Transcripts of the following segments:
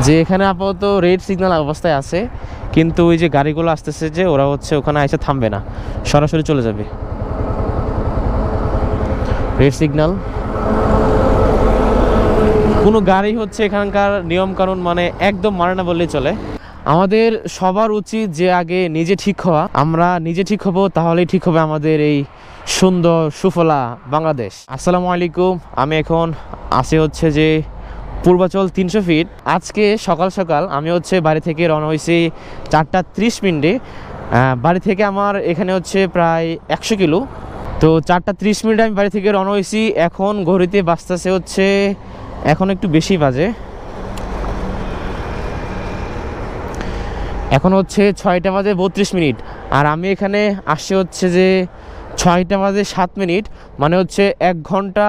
যে এখানে আপাতত রেড সিগন্যাল অবস্থায় আছে, কিন্তু ওই যে গাড়িগুলো আসতেছে যে ওরা হচ্ছে ওখানে এসে থামবে না, সরাসরি চলে যাবে। রেড সিগন্যাল, কোনো গাড়ি হচ্ছে এখানকার নিয়ম কানুন মানে একদম মানে না বললেই চলে। আমাদের সবার উচিত যে আগে নিজে ঠিক হওয়া। আমরা নিজে ঠিক হব, তাহলেই ঠিক হবে আমাদের এই সুন্দর সুফলা বাংলাদেশ। আসসালামু আলাইকুম, আমি এখন আসি হচ্ছে যে পূর্বাচল 300 ফিট। আজকে সকাল সকাল আমি হচ্ছে বাড়ি থেকে রওনা হয়েছি 4টা 30 মিনিটে। বাড়ি থেকে আমার এখানে হচ্ছে প্রায় 100 কিলো। তো 4টা 30 মিনিটে আমি বাড়ি থেকে রওনা হয়েছি। এখন ঘড়িতে বাজতেছে হচ্ছে, এখন একটু বেশি বাজে, এখন হচ্ছে 6টা বাজে 32 মিনিট। আর আমি এখানে আসছি হচ্ছে যে 6টা বাজে 7 মিনিট, মানে হচ্ছে 1 ঘন্টা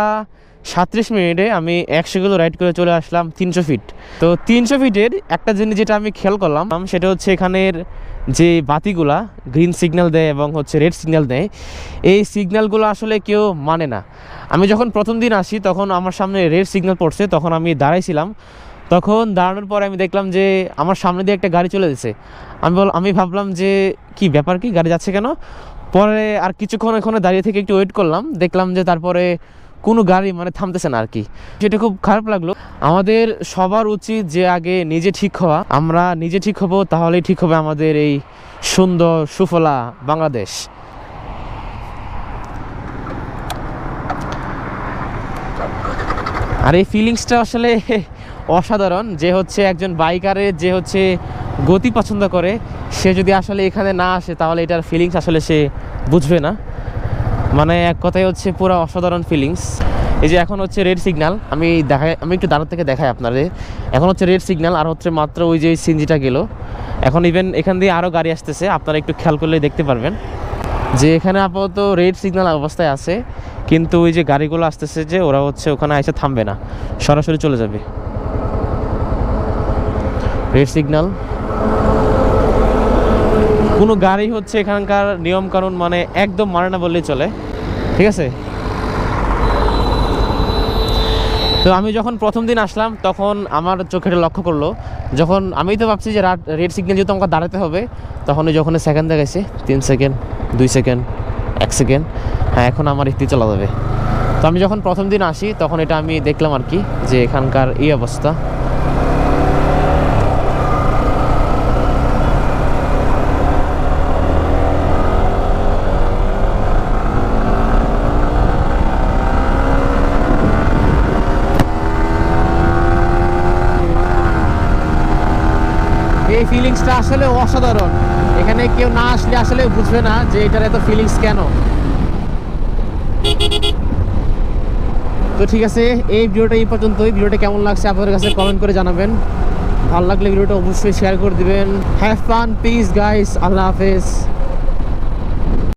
37 মিনিটে আমি 100 কিলো রাইড করে চলে আসলাম 300 ফিট। তো 300 ফিটের একটা জিনিস যেটা আমি খেয়াল করলাম সেটা হচ্ছে এখানের যে বাতিগুলা গ্রিন সিগন্যাল দেয় এবং হচ্ছে রেড সিগন্যাল দেয়, এই সিগন্যালগুলো আসলে কেউ মানে না। আমি যখন প্রথম দিন আসি তখন আমার সামনে রেড সিগন্যাল পড়ছে, তখন আমি দাঁড়াইছিলাম। তখন দাঁড়ানোর পরে আমি দেখলাম যে আমার সামনে দিয়ে একটা গাড়ি চলে যাচ্ছে। আমি ভাবলাম যে কি ব্যাপার, কি গাড়ি যাচ্ছে কেন। পরে আর কিছুক্ষণ এখানে দাঁড়িয়ে থেকে একটু ওয়েট করলাম, দেখলাম যে তারপরে কোনো গাড়ি মানে থামতেছে না আর কি। সেটা খুব খারাপ লাগলো। আমাদের সবার উচিত যে আগে নিজে ঠিক হওয়া। আমরা নিজে ঠিক হব, তাহলেই ঠিক হবে আমাদের এই সুন্দর সুফলা বাংলাদেশ। আর এই ফিলিংসটা আসলে অসাধারণ, যে হচ্ছে একজন বাইকারের যে হচ্ছে গতি পছন্দ করে, সে যদি আসলে এখানে না আসে তাহলে এটার ফিলিংস আসলে সে বুঝবে না। মানে এক কথায় হচ্ছে পুরো অসাধারণ ফিলিংস। এই যে এখন হচ্ছে রেড সিগন্যাল, আমি একটু দাঁড়ার থেকে দেখাই আপনাদের। এখন হচ্ছে রেড সিগন্যাল, আর হচ্ছে মাত্র ওই যে সিএনজিটা গেল। এখন ইভেন এখান দিয়ে আরও গাড়ি আসতেছে, আপনারা একটু খেয়াল করলে দেখতে পারবেন যে এখানে আপাতত রেড সিগন্যাল অবস্থায় আছে, কিন্তু ওই যে গাড়িগুলো আসতেছে যে ওরা হচ্ছে ওখানে এসে থামবে না, সরাসরি চলে যাবে। রেড সিগন্যাল, কোনো গাড়ি হচ্ছে এখানকার নিয়ম কানুন মানে একদম মানে না বললেই চলে, ঠিক আছে। তো আমি যখন প্রথম দিন আসলাম তখন আমার চোখে লক্ষ্য করলো, যখন আমি তো ভাবছি যে রেড সিগন্যাল যেহেতু আমাকে দাঁড়াতে হবে, তখন যখন সেকেন্ড দেখাইছে 3 সেকেন্ড 2 সেকেন্ড 1 সেকেন্ড, হ্যাঁ এখন আমার ইতি চলা যাবে। তো আমি যখন প্রথম দিন আসি তখন এটা আমি দেখলাম আর কি, যে এখানকার এই অবস্থা। এই ফিলিংসটা আসলে অসাধারণ। এখানে কেউ না আসলে আসলে বুঝবে না যে এটার এত ফিলিংস কেন। তো ঠিক আছে, এই ভিডিওটা এই পর্যন্তই। ভিডিওটা কেমন লাগছে আপনাদের কাছে কমেন্ট করে জানাবেন। ভালো লাগলে ভিডিওটা অবশ্যই শেয়ার করে দিবেন। হ্যাভ ফান, পিস গাইস, আল্লাহ হাফেজ।